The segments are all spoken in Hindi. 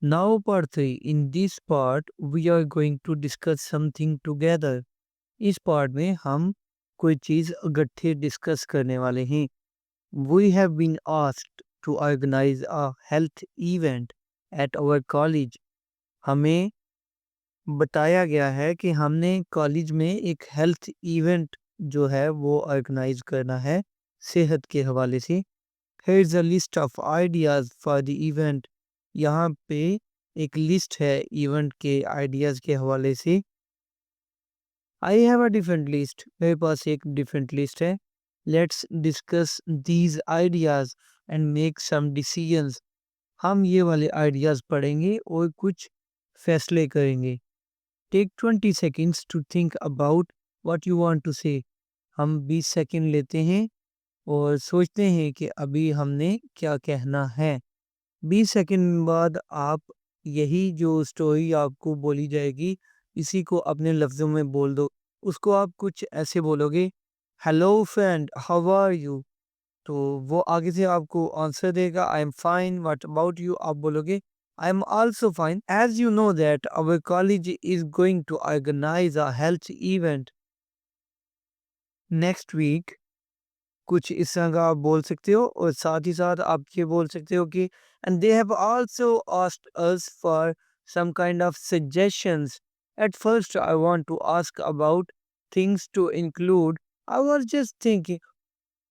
Now, part 3. In this part, we are going to discuss something together. इस पार्ट में हम कोई चीज़ इकट्ठे डिस्कस करने वाले हैं. We have been asked to organize a health event at our college. हमें बताया गया है कि हमने कॉलेज में एक हेल्थ इवेंट जो है वो ऑर्गेनाइज करना है सेहत के हवाले से. Here is a list of ideas for the event. यहाँ पे एक लिस्ट है इवेंट के आइडियाज़ के हवाले से. I have a different list. मेरे पास एक डिफरेंट लिस्ट है. Let's discuss these ideas and make some decisions. हम ये वाले आइडियाज़ पढ़ेंगे और कुछ फैसले करेंगे. Take 20 seconds to think about what you want to say. हम 20 सेकेंड लेते हैं और सोचते हैं कि अभी हमने क्या कहना है. 20 सेकंड बाद आप यही जो स्टोरी आपको बोली जाएगी, इसी को अपने लफ्ज़ों में बोल दो. उसको आप कुछ ऐसे बोलोगे, hello friend, how are you? तो वो आगे से आपको आंसर देगा, I am fine, what about you? आप बोलोगे, I am also fine. As you know that our college is going to organise a health event next week. कुछ इस तरह का आप बोल सकते हो और साथ ही साथ आप ये बोल सकते हो कि and they have also asked us for some kind of suggestions. At first I want to ask about things to include. I was just thinking.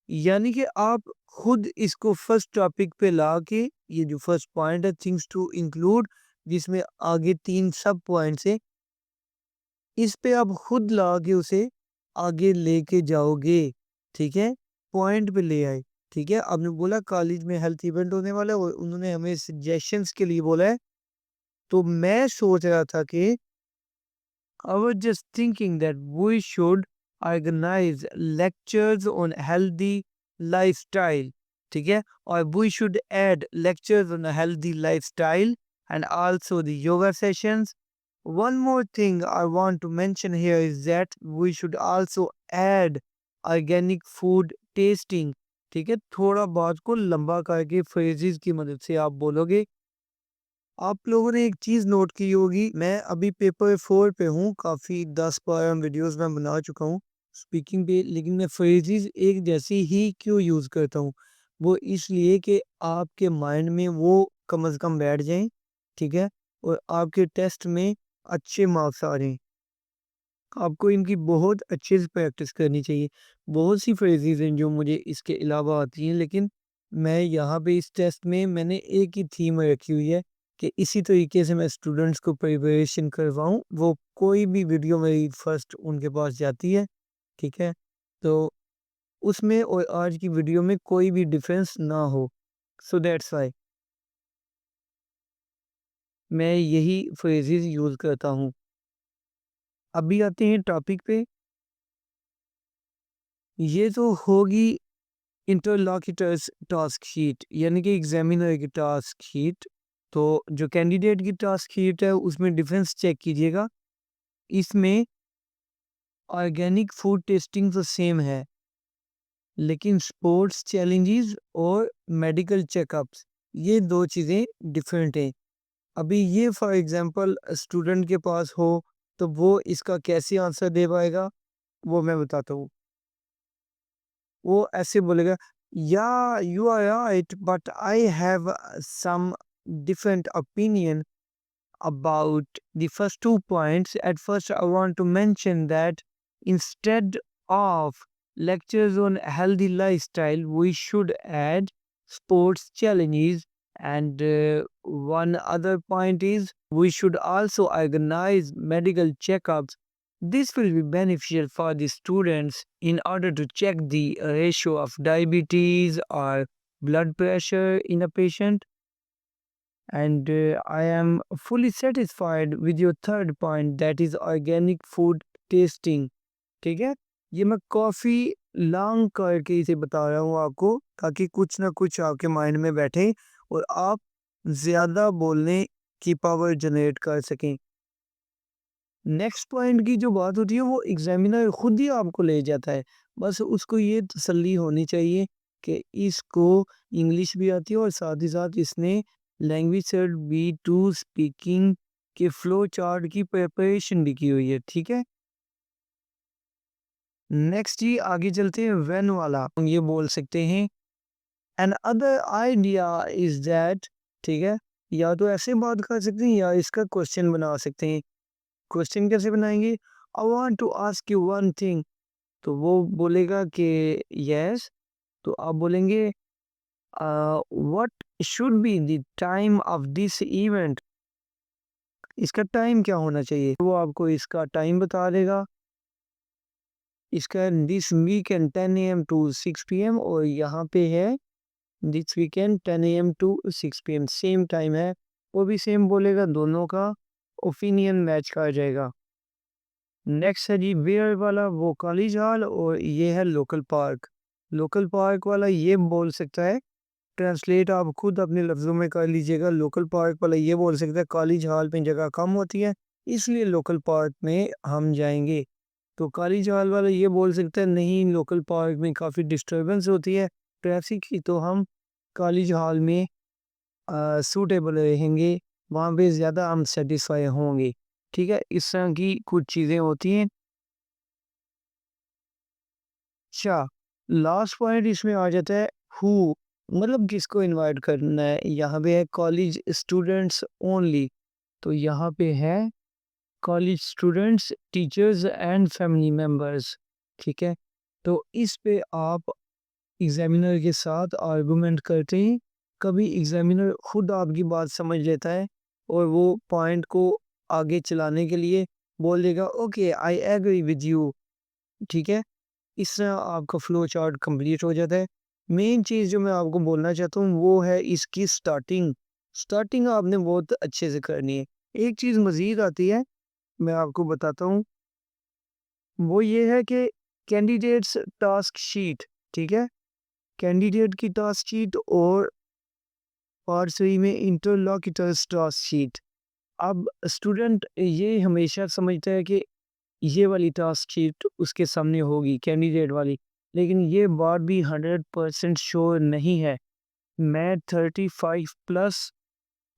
यानी कि आप खुद इसको फर्स्ट टॉपिक पे ला के, ये जो फर्स्ट पॉइंट है थिंग्स टू इंक्लूड, जिसमें आगे 3 सब पॉइंट्स है, इस पे आप खुद ला के उसे आगे लेके जाओगे. ठीक है, पॉइंट पे ले आए. ठीक है, आपने बोला कॉलेज में हेल्थ इवेंट होने वाला है और उन्होंने हमें सजेशंस के लिए बोला है. तो मैं सोच रहा था कि I was just thinking that we should organise lectures on healthy lifestyle. ठीक है, और we should add lectures on healthy lifestyle and also the yoga sessions. One more thing I want to mention here is that we should also add organic food tasting. ठीक है, थोड़ा बात को लंबा करके फ्रेजेस की मदद से आप बोलोगे. आप लोगों ने एक चीज़ नोट की होगी, मैं अभी पेपर 4 पे हूँ, काफ़ी 10-12 वीडियोस मैं बना चुका हूँ स्पीकिंग पे, लेकिन मैं फ्रेजेस एक जैसी ही क्यों यूज़ करता हूँ? वो इसलिए कि आपके माइंड में वो कम अज़ कम बैठ जाएँ. ठीक है, और आपके टेस्ट में अच्छे मार्क्स आ रहे हैं. आपको इनकी बहुत अच्छे से प्रैक्टिस करनी चाहिए. बहुत सी फ्रेजेस हैं जो मुझे इसके अलावा आती हैं, लेकिन मैं यहाँ पे इस टेस्ट में मैंने एक ही थीम रखी हुई है कि इसी तरीके से मैं स्टूडेंट्स को प्रिपरेशन करवाऊँ. वो कोई भी वीडियो मेरी फर्स्ट उनके पास जाती है. ठीक है, तो उसमें और आज की वीडियो में कोई भी डिफरेंस ना हो. सो दैट्स वाई मैं यही फ्रेजेस यूज़ करता हूँ. अभी आते हैं टॉपिक पे. ये तो होगी इंटरलॉक्यूटर्स टास्क शीट, यानी कि एग्जामिनर की टास्क शीट. तो जो कैंडिडेट की टास्क शीट है उसमें डिफरेंस चेक कीजिएगा. इसमें ऑर्गेनिक फूड टेस्टिंग तो सेम है, लेकिन स्पोर्ट्स चैलेंजेस और मेडिकल चेकअप्स, ये दो चीज़ें डिफरेंट हैं. अभी ये फॉर एग्जांपल स्टूडेंट के पास हो तो वो इसका कैसे आंसर दे पाएगा, वो मैं बताता हूँ. वो ऐसे बोलेगा, yeah you are right but I have some different opinion about the first 2 points. At first, I want to mention that instead of lectures on healthy lifestyle, we should add sports challenges. And one other point is we should also organize medical checkups. This will be beneficial for the students in order to check the ratio of diabetes or blood pressure in a patient. And I am fully satisfied with your third point, that is organic food tasting. ठीक है, ये मैं काफ़ी लॉन्ग करके इसे बता रहा हूँ आपको, ताकि कुछ ना कुछ आपके माइंड में बैठे और आप ज़्यादा बोलने की पावर जनरेट कर सकें. नेक्स्ट पॉइंट की जो बात होती है वो एग्जामिनर खुद ही आपको ले जाता है. बस उसको ये तसल्ली होनी चाहिए कि इसको इंग्लिश भी आती है और साथ ही साथ इसने language set B to speaking के फ्लो चार्ट की प्रिपरेशन भी की हुई है, ठीक है। नेक्स्ट ही आगे चलते हैं व्हेन वाला, हम ये बोल सकते हैं another idea is that, ठीक है। या तो ऐसे बात कर सकते हैं या इसका क्वेश्चन बना सकते हैं। क्वेश्चन कैसे बनाएंगे, I want to ask you one thing, तो वो बोलेगा कि यस, तो आप बोलेंगे what should be the time of this event, इसका टाइम क्या होना चाहिए, वो आपको इसका टाइम बता देगा। इसका this weekend 10 AM to 6 PM, और यहाँ पे है this weekend 10 AM to 6 PM, same time है। वो भी सेम बोलेगा, दोनों का ओपिनियन मैच कर जाएगा। नेक्स्ट है जी वेयर वाला, वो कॉलेज हॉल, और ये है लोकल पार्क। लोकल पार्क वाला ये बोल सकता है, ट्रांसलेट आप खुद अपने लफ्ज़ों में कर लीजिएगा। लोकल पार्क वाला ये बोल सकता है कॉलेज हॉल में जगह कम होती है, इसलिए लोकल पार्क में हम जाएंगे। तो कॉलेज हॉल वाला ये बोल सकता है नहीं, लोकल पार्क में काफ़ी डिस्टरबेंस होती है ट्रैफिक की, तो हम कॉलेज हॉल में सूटेबल रहेंगे, वहाँ पे ज़्यादा हम सेटिस्फाई होंगे, ठीक है। इस तरह की कुछ चीज़ें होती हैं। अच्छा, लास्ट पॉइंट इसमें आ जाता है हु, मतलब किसको इनवाइट करना है। यहाँ पे है कॉलेज स्टूडेंट्स ओनली, तो यहाँ पे है college students, teachers and family members, ठीक है। तो इस पे आप एग्जामिनर के साथ आर्गुमेंट करते हैं, कभी एग्जामिनर खुद आपकी बात समझ लेता है और वो पॉइंट को आगे चलाने के लिए बोल देगा okay I agree with you, ठीक है। इस तरह आपका फ्लो चार्ट कंप्लीट हो जाता है। मेन चीज़ जो मैं आपको बोलना चाहता हूँ वो है इसकी स्टार्टिंग। स्टार्टिंग आपने बहुत अच्छे से करनी है। एक चीज़ मज़ीद आती है, मैं आपको बताता हूँ, वो ये है कि कैंडिडेट्स टास्क शीट, ठीक है। कैंडिडेट की टास्क शीट और पार्ट 3 में इंटरलॉक्यूटर्स टास्क शीट। अब स्टूडेंट ये हमेशा समझता है कि ये वाली टास्क शीट उसके सामने होगी कैंडिडेट वाली, लेकिन ये बात भी 100% श्योर नहीं है। मैं 35 प्लस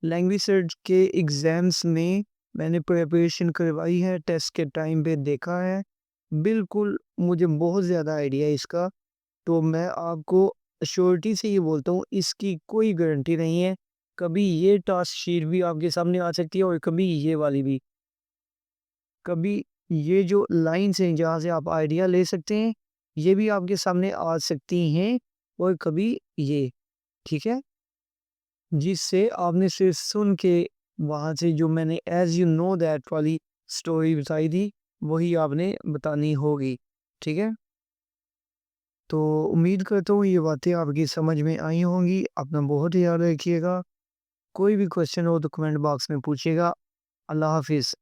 लैंग्वेज सर्च के एग्ज़ाम्स में मैंने प्रिपरेशन करवाई है, टेस्ट के टाइम पे देखा है, बिल्कुल मुझे बहुत ज़्यादा आइडिया है इसका। तो मैं आपको श्योरिटी से ये बोलता हूँ, इसकी कोई गारंटी नहीं है। कभी ये टास्क शीट भी आपके सामने आ सकती है और कभी ये वाली भी। कभी ये जो लाइन्स हैं जहाँ से आप आइडिया ले सकते हैं, ये भी आपके सामने आ सकती हैं, और कभी ये, ठीक है? जिससे आपने सिर्फ़ सुन के वहाँ से जो मैंने ऐज़ यू नो दैट वाली स्टोरी बताई थी, वही आपने बतानी होगी, ठीक है? तो उम्मीद करता हूँ ये बातें आपकी समझ में आई होंगी। अपना बहुत ख्याल रखिएगा। कोई भी क्वेश्चन हो तो कमेंट बॉक्स में पूछिएगा। अल्लाह हाफ़िज़।